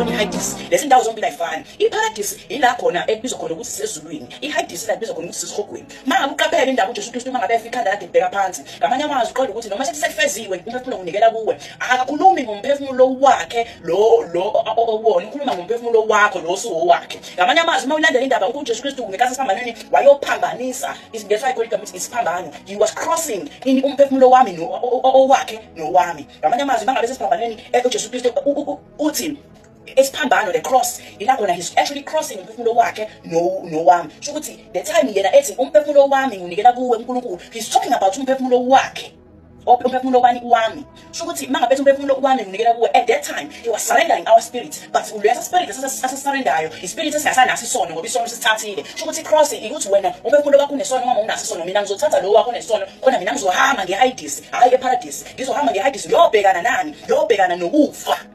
noma iHades. Lezi ndawo zombili ayifani. iParadise ila khona ekubizwa khona ukuthi sisezulwini. iHades la kubizwa khona ukuthi sisihogweni. Manje uqaphele indaba uJesu Kristu mangabe efika ikhanda lakhe libheka phansi. Ngamanye amazwi uqonda ukuthi noma sethi sekufeziwe umphefumulo unikela kuwe. Akakhulumi ngomphefumulo wakhe lo owona, ukhuluma ngomphefumulo wakho lo usuwakhe. Ngamanye amazwi uma ulandela indaba uJesu Kristu ngenkathi esiphambanweni wayophambanisa that's why I call it isiphambano. He was crossing in umphefumulo wami owakhe nowami. Ngamanye amazwi mangabe sesiphambanweni uJesu Kristu uthi esiphambano the cross ila khona he's actually crossing umphefumulo wakhe nowami. Sho ukuthi the time yena ethi umphefumulo wami unikela kuwe uNkulunkulu, he's talking about umphefumulo wakhe. Umphefumulo wami. Sho ukuthi mangabe umphefumulo wami unikela kuwe, at that time he was surrendering our spirit, but ulesa spirit asisurrendayo ispirit esingasanaso isono ngoba isono sisithathile. Sho ukuthi cross ukuthi wena umphefumulo wakho unesono noma unaso isono, mina ngizothatha lo wakho unesono khona mina ngizohamba ngeHades hayi eParadise. Ngizohamba ngeHades ngiyobhekana nani? Ngiyobhekana nokufa.